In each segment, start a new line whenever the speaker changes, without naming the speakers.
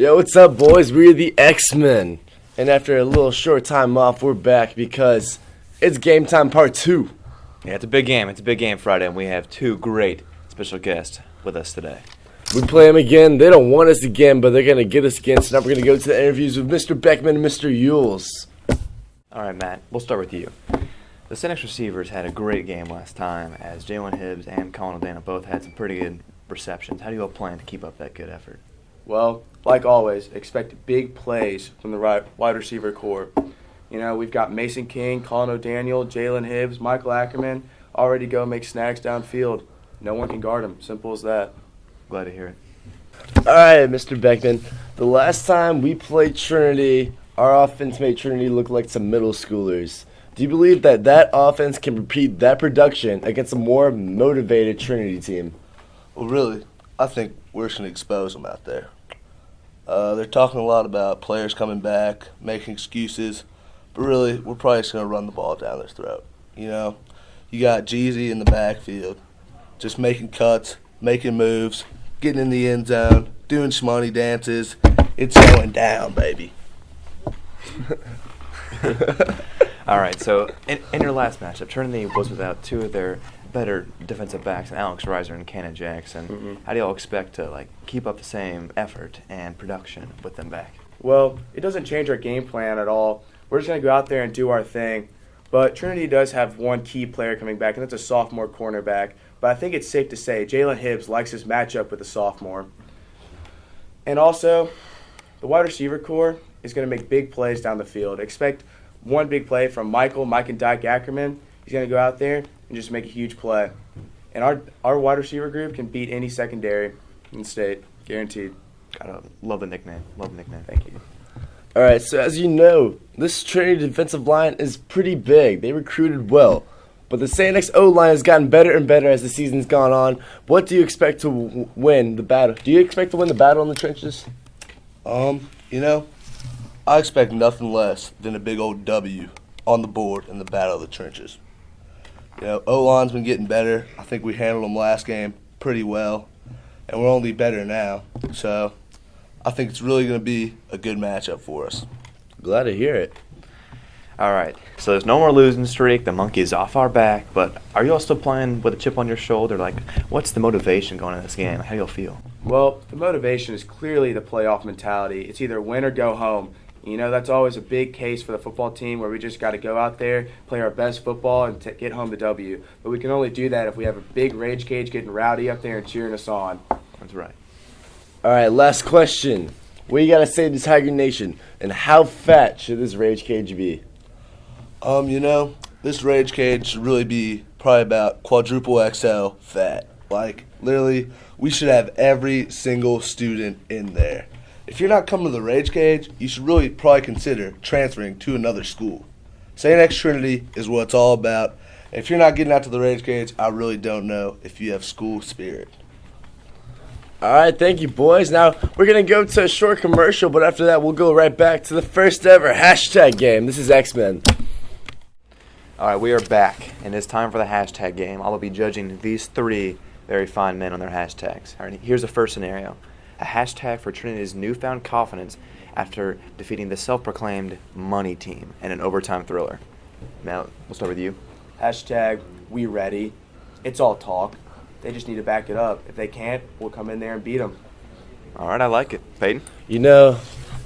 Yo, what's up, boys? We're the X-Men. And after a little short time off, we're back because it's Game Time Part 2.
Yeah, it's a big game. It's a big game Friday, and we have two great special guests with us today.
We play them again. They don't want us again, but they're going to get us again. So now we're going to go to the interviews with Mr. Beckman and Mr. Yules.
All right, Matt, we'll start with you. The Shamrocks receivers had a great game last time, as Jalen Hibbs and Colin O'Dana both had some pretty good receptions. How do you all plan to keep up that good effort?
Well, like always, expect big plays from the wide receiver core. You know, we've got Mason King, Colin O'Daniel, Jalen Hibbs, Michael Ackerman, all ready to go make snags downfield. No one can guard them. Simple as that.
Glad to hear it.
All right, Mr. Beckman. The last time we played Trinity, our offense made Trinity look like some middle schoolers. Do you believe that that offense can repeat that production against a more motivated Trinity team?
Well, really, I think we're just going to expose them out there. They're talking a lot about players coming back, making excuses, but really, we're probably just going to run the ball down their throat. You know, you got Jeezy in the backfield, just making cuts, making moves, getting in the end zone, doing shmoney dances. It's going down, baby.
All right, so in your last matchup, Trinity was without two of their better defensive backs, Alex Reiser and Cannon Jackson.
Mm-hmm.
How do y'all expect to keep up the same effort and production with them back?
Well, it doesn't change our game plan at all. We're just going to go out there and do our thing. But Trinity does have one key player coming back, and that's a sophomore cornerback. But I think it's safe to say Jalen Hibbs likes his matchup with a sophomore. And also, the wide receiver core is going to make big plays down the field. Expect one big play from Mike and Dyke Ackerman. He's going to go out there and just make a huge play. And our wide receiver group can beat any secondary in the state, guaranteed.
Gotta love the nickname. Love the nickname.
Thank you.
All right, so as you know, this Trinity defensive line is pretty big. They recruited well. But the Shamrocks O-line has gotten better and better as the season's gone on. What do you expect to win the battle? Do you expect to win the battle in the trenches?
You know, I expect nothing less than a big old W on the board in the battle of the trenches. You know, O-line's been getting better. I think we handled them last game pretty well, and we're only better now. So I think it's really going to be a good matchup for us.
Glad to hear it.
All right, so there's no more losing streak. The monkey's off our back, but are you all still playing with a chip on your shoulder? What's the motivation going into this game? How do you all feel?
Well, the motivation is clearly the playoff mentality. It's either win or go home. You know, that's always a big case for the football team where we just got to go out there, play our best football, and get home the W. But we can only do that if we have a big rage cage getting rowdy up there and cheering us on.
That's right.
All right, last question. What you got to say to Tiger Nation, and how fat should this rage cage be?
You know, this rage cage should really be probably about quadruple XL fat. Literally, we should have every single student in there. If you're not coming to the rage cage, you should really probably consider transferring to another school. St. X Trinity is what it's all about. If you're not getting out to the rage cage, I really don't know if you have school spirit.
All right, thank you, boys. Now, we're going to go to a short commercial, but after that, we'll go right back to the first ever hashtag game. This is X-Men.
All right, we are back, and it's time for the hashtag game. I will be judging these three very fine men on their hashtags. All right, here's the first scenario. A hashtag for Trinity's newfound confidence after defeating the self-proclaimed money team in an overtime thriller. Now, we'll start with you.
Hashtag we ready. It's all talk. They just need to back it up. If they can't, we'll come in there and beat them.
All right, I like it. Peyton?
You know,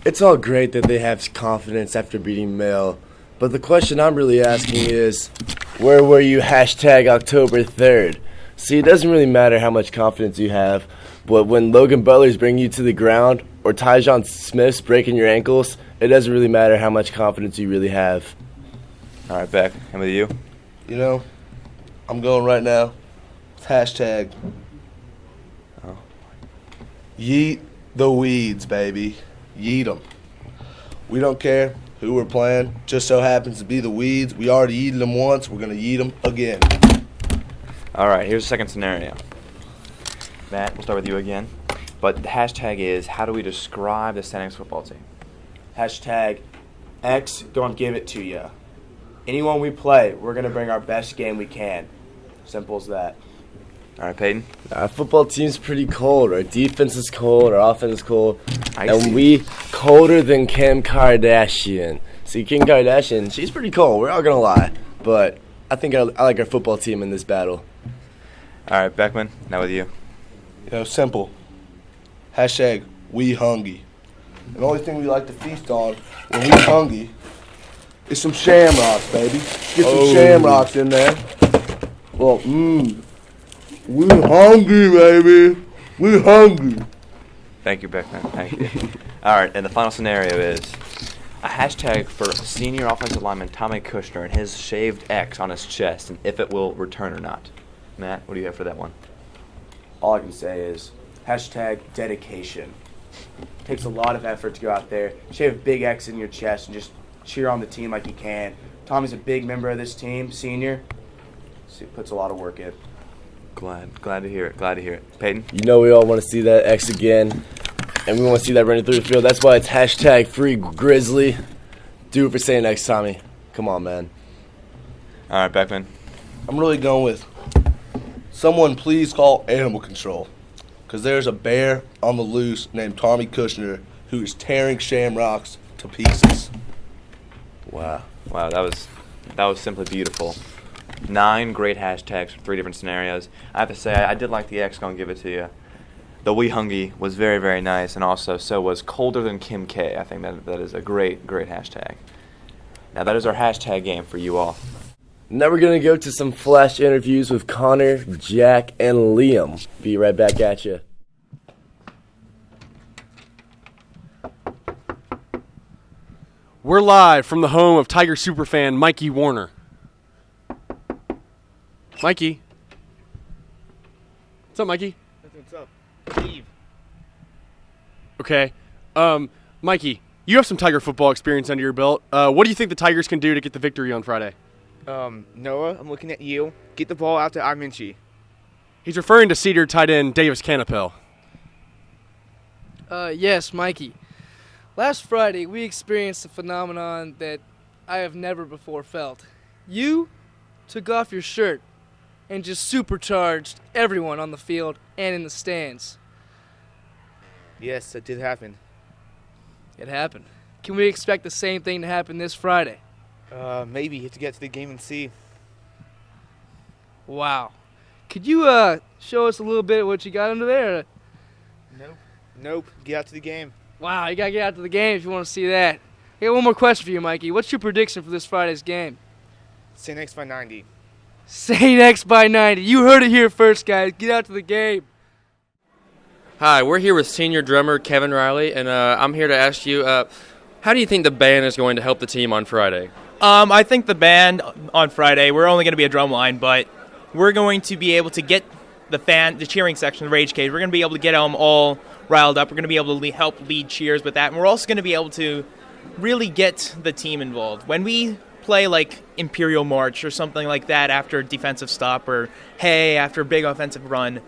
it's all great that they have confidence after beating Mail, but the question I'm really asking is, where were you hashtag October 3rd? See, it doesn't really matter how much confidence you have, but when Logan Butler's bringing you to the ground or Tyjon Smith's breaking your ankles, it doesn't really matter how much confidence you really have.
All right, Beck, and with you?
You know, I'm going right now with hashtag yeet the weeds, baby. Yeet them. We don't care who we're playing. Just so happens to be the weeds. We already yeeted them once. We're going to yeet them again.
All right, here's the second scenario. Matt, we'll start with you again. But the hashtag is, how do we describe the Shamrocks football team?
Hashtag X gonna give it to ya. Anyone we play, we're going to bring our best game we can. Simple as that.
All right, Peyton.
Our football team's pretty cold. Our defense is cold. Our offense is cold.
Icy.
And we colder than Kim Kardashian. See, Kim Kardashian, she's pretty cold. We're not going to lie. But I think I like our football team in this battle.
All right, Beckman, now with you.
Simple. Hashtag we hungry. And the only thing we like to feast on when we hungry is some Shamrocks, baby. Get some Shamrocks in there. Well, we hungry, baby. We hungry.
Thank you, Beckman. Thank you. All right, and the final scenario is a hashtag for senior offensive lineman Tommy Kushner and his shaved X on his chest, and if it will return or not. Matt, what do you have for that one?
All I can say is hashtag dedication. Takes a lot of effort to go out there, shave a big X in your chest, and just cheer on the team like you can. Tommy's a big member of this team, senior. So he puts a lot of work in.
Glad to hear it. Glad to hear it. Peyton?
You know we all want to see that X again. And we want to see that running through the field. That's why it's hashtag free Grizzly. Do it for saying X, Tommy. Come on, man.
All right, Beckman.
I'm really going with someone please call animal control. Because there's a bear on the loose named Tommy Kushner who is tearing Shamrocks to pieces.
Wow.
Wow, that was simply beautiful. 9 great hashtags for 3 different scenarios. I have to say, I did like the X, gonna give it to you. The We Hungry was very, very nice, and also so was Colder Than Kim K. I think that is a great, great hashtag. Now that is our hashtag game for you all.
Now we're going to go to some flash interviews with Connor, Jack, and Liam. Be right back at you.
We're live from the home of Tiger superfan Mikey Warner. Mikey. What's up, Mikey?
What's up? Steve.
Okay. Mikey, you have some Tiger football experience under your belt. What do you think the Tigers can do to get the victory on Friday?
Noah, I'm looking at you. Get the ball out to Arminci.
He's referring to Cedar tight end Davis Canapel.
Yes, Mikey. Last Friday, we experienced a phenomenon that I have never before felt. You took off your shirt and just supercharged everyone on the field and in the stands.
Yes, that did happen.
It happened. Can we expect the same thing to happen this Friday?
Maybe. You have to get to the game and see.
Wow. Could you show us a little bit of what you got under there?
Nope. Get out to the game.
Wow, you got to get out to the game if you want to see that. I got one more question for you, Mikey. What's your prediction for this Friday's game?
St. X by 90.
St. X by 90. You heard it here first, guys. Get out to the game.
Hi, we're here with senior drummer Kevin Reilly, and I'm here to ask you, how do you think the band is going to help the team on Friday?
I think the band on Friday, we're only going to be a drum line, but we're going to be able to get the cheering section, the Rage Cage, we're going to be able to get them all riled up. We're going to be able to help lead cheers with that, and we're also going to be able to really get the team involved. When we play like Imperial March or something like that after a defensive stop, or hey, after a big offensive run,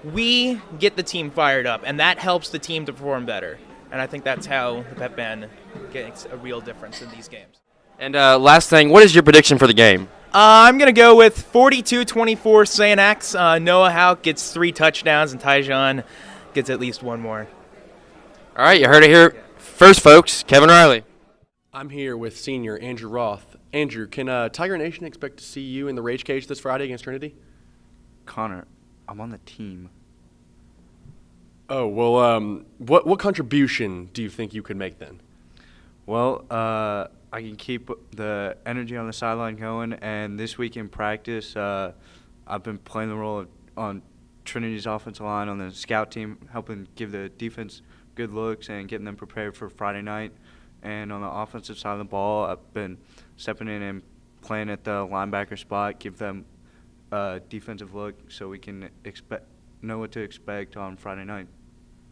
we get the team fired up, and that helps the team to perform better. And I think that's how the pep band gets a real difference in these games.
And last thing, what is your prediction for the game?
I'm going to go with 42-24 St. X. Noah Houck gets 3 touchdowns, and Tyjon gets at least 1 more.
All right, you heard it here first, folks. Kevin Reilly.
I'm here with senior Andrew Roth. Andrew, can Tiger Nation expect to see you in the Rage Cage this Friday against Trinity?
Connor, I'm on the team.
Oh, well, what contribution do you think you could make then?
Well, I can keep the energy on the sideline going, and this week in practice, I've been playing the role on Trinity's offensive line on the scout team, helping give the defense good looks and getting them prepared for Friday night. And on the offensive side of the ball, I've been stepping in and playing at the linebacker spot, give them a defensive look so we can know what to expect on Friday night.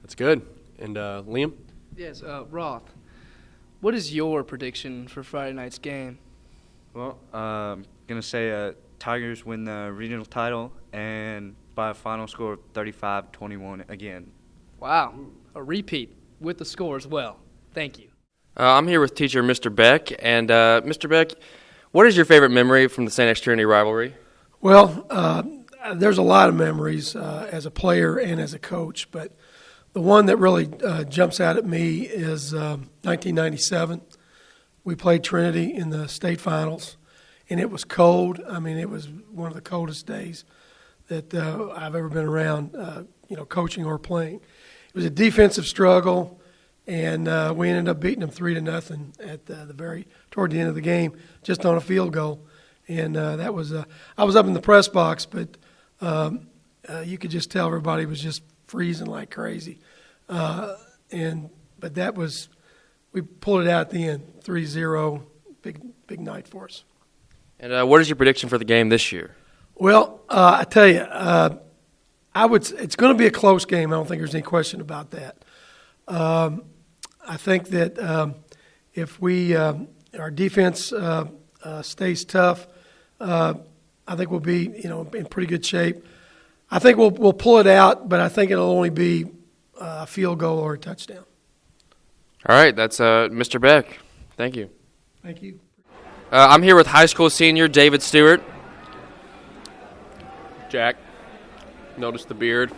That's good. And Liam?
Yes, Roth. What is your prediction for Friday night's game?
Well, I'm going to say Tigers win the regional title and by a final score of 35-21 again.
Wow, a repeat with the score as well. Thank you.
I'm here with teacher Mr. Beck. And Mr. Beck, what is your favorite memory from the St. X Trinity rivalry?
Well, there's a lot of memories as a player and as a coach, but the one that really jumps out at me is 1997. We played Trinity in the state finals, and it was cold. I mean, it was one of the coldest days that I've ever been around, coaching or playing. It was a defensive struggle, and we ended up beating them 3-0 at toward the end of the game, just on a field goal. And that was I was up in the press box, but you could just tell everybody was just freezing like crazy. But that was, we pulled it out at the end, 3-0, big night for us.
And what is your prediction for the game this year?
Well, I tell you, it's going to be a close game. I don't think there's any question about that. I think that if our defense stays tough, I think we'll be in pretty good shape. I think we'll pull it out, but I think it'll only be a field goal or a touchdown.
All right, that's Mr. Beck. Thank you.
Thank you.
I'm here with high school senior David Stewart.
Jack, notice the beard.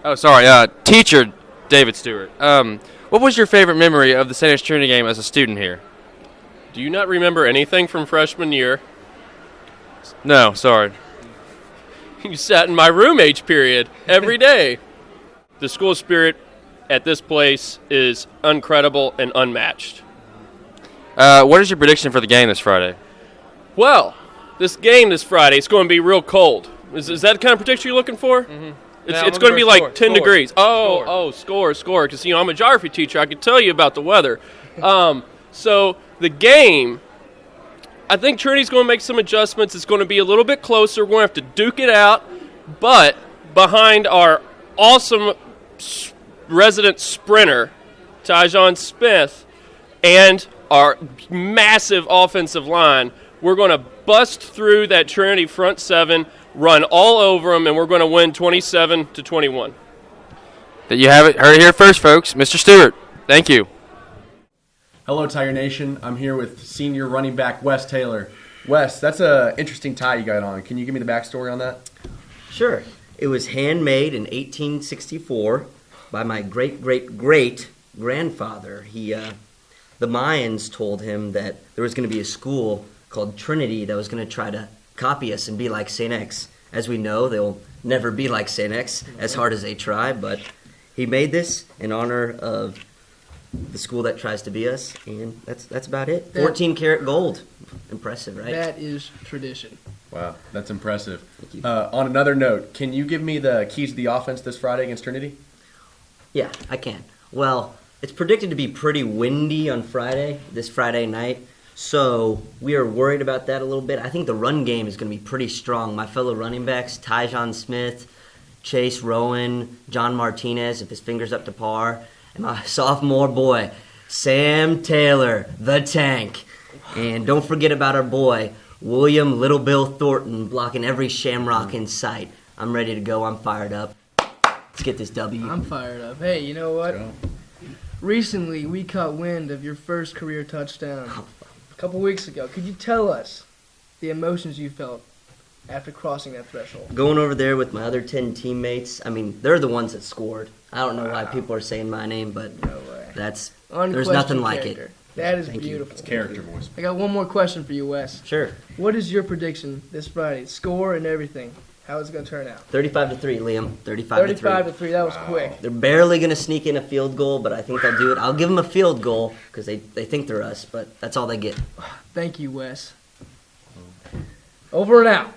Oh, sorry, teacher David Stewart. What was your favorite memory of the St. X Trinity game as a student here?
Do you not remember anything from freshman year?
No, sorry.
You sat in my room H period every day. The school spirit at this place is incredible and unmatched.
What is your prediction for the game this Friday?
Well, this game this Friday is going to be real cold. Is that the kind of prediction you're looking for?
Mm-hmm.
It's going to be like 10 degrees. Score. Because, I'm a geography teacher. I can tell you about the weather. So the game, I think Trinity's going to make some adjustments. It's going to be a little bit closer. We're going to have to duke it out. But behind our awesome resident sprinter, Tyjon Smith, and our massive offensive line, we're going to bust through that Trinity front seven, run all over them, and we're going to win 27-21.
That you have it heard here first, folks. Mr. Stewart, thank you.
Hello, Tiger Nation. I'm here with senior running back Wes Taylor. Wes, that's an interesting tie you got on. Can you give me the backstory on that?
Sure. It was handmade in 1864 by my great-great-great-grandfather. The Mayans told him that there was going to be a school called Trinity that was going to try to copy us and be like St. X. As we know, they'll never be like St. X as hard as they try, but he made this in honor of the school that tries to be us, and that's about it. 14-karat gold. Impressive, right?
That is tradition.
Wow, that's impressive. Thank you. On another note, can you give me the keys to the offense this Friday against Trinity?
Yeah, I can. Well, it's predicted to be pretty windy on this Friday night, so we are worried about that a little bit. I think the run game is going to be pretty strong. My fellow running backs, Tyjon Smith, Chase Rowan, John Martinez, if his finger's up to par, and my sophomore boy, Sam Taylor, the tank. And don't forget about our boy, William Little Bill Thornton, blocking every Shamrock in sight. I'm ready to go. I'm fired up. Let's get this W.
I'm fired up. Hey, you know what? Recently, we caught wind of your first career touchdown a couple weeks ago. Could you tell us the emotions you felt after crossing that threshold?
Going over there with my other 10 teammates, they're the ones that scored. I don't know why people are saying my name, but there's nothing like it.
That is
Thank
beautiful.
You.
It's character, boys.
I got one more question for you, Wes.
Sure.
What is your prediction this Friday? Score and everything. How is it going to turn out?
35-3, Liam. 35-3.
35-3. That was quick.
They're barely going to sneak in a field goal, but I think they'll do it. I'll give them a field goal because they think they're us, but that's all they get.
Thank you, Wes. Over and out.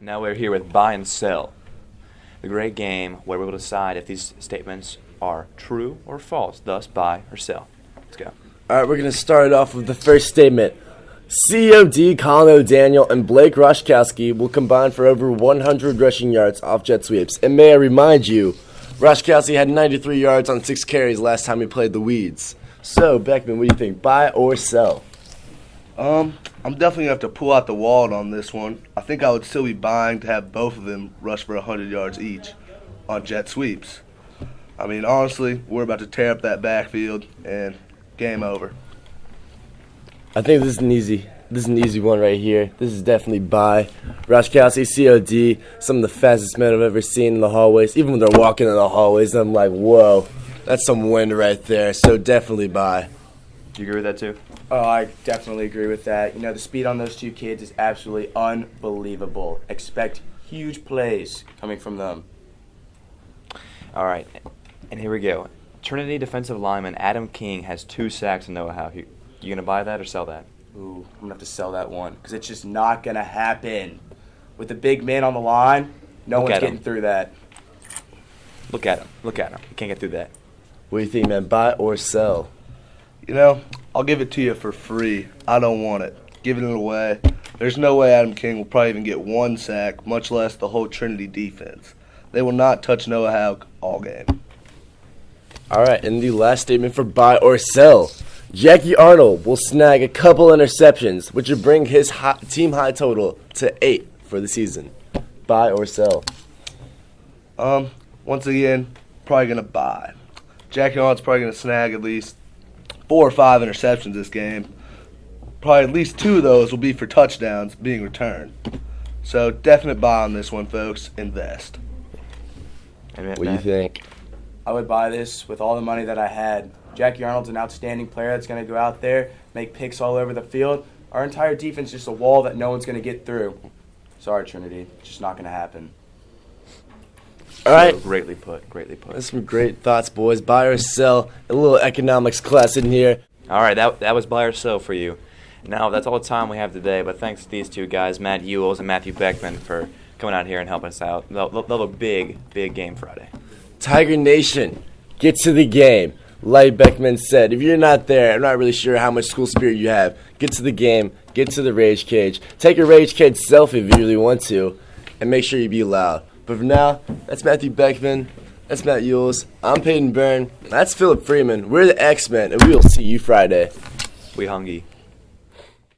Now we're here with buy and sell. The great game where we will decide if these statements are true or false, thus buy or sell. Let's go.
All right, we're going to start off with the first statement. COD, Colin O'Daniel, and Blake Roszkowski will combine for over 100 rushing yards off jet sweeps. And may I remind you, Roszkowski had 93 yards on 6 carries last time he played the Weeds. So, Beckman, what do you think, buy or sell?
I'm definitely going to have to pull out the wallet on this one. I think I would still be buying to have both of them rush for 100 yards each on jet sweeps. Honestly, we're about to tear up that backfield, and game over.
I think this is an easy This is an easy one right here. This is definitely bye. Rothkowski, COD, some of the fastest men I've ever seen in the hallways. Even when they're walking in the hallways, I'm like, whoa, that's some wind right there. So definitely bye.
Do you agree with that too?
Oh, I definitely agree with that. You know, the speed on those two kids is absolutely unbelievable. Expect huge plays coming from them.
All right, and here we go. Trinity defensive lineman Adam King has 2 sacks in Noah Howe. You going to buy that or sell that?
Ooh, I'm going to have to sell that one because it's just not going to happen. With the big man on the line, no one's getting through that.
Look at him. Look at him. You can't get through that.
What do you think, man? Buy or sell?
You know, I'll give it to you for free. I don't want it. Giving it away. There's no way Adam King will probably even get 1 sack, much less the whole Trinity defense. They will not touch Noah Howe all game.
All right, and the last statement for buy or sell. Jackie Arnold will snag a couple interceptions, which would bring his team high total to 8 for the season. Buy or sell?
Once again, probably going to buy. Jackie Arnold's probably going to snag at least 4 or 5 interceptions this game. Probably at least 2 of those will be for touchdowns being returned. So definite buy on this one, folks. Invest.
What do you think?
I would buy this with all the money that I had. Jackie Arnold's an outstanding player that's going to go out there, make picks all over the field. Our entire defense is just a wall that no one's going to get through. Sorry, Trinity. It's just not going to happen.
All right.
Greatly put. Greatly put.
That's some great thoughts, boys. Buy or sell. A little economics class in here.
All right, that was buy or sell for you. Now, that's all the time we have today, but thanks to these 2 guys, Matt Ewells and Matthew Beckman, for coming out here and helping us out. They'll have a big, big game Friday.
Tiger Nation, get to the game. Like Beckman said, if you're not there, I'm not really sure how much school spirit you have. Get to the game. Get to the Rage Cage. Take a Rage Cage selfie if you really want to, and make sure you be loud. But for now, that's Matthew Beckman. That's Matt Ewells. I'm Peyton Byrne. That's Phillip Freeman. We're the X-Men, and we will see you Friday.
We hungry.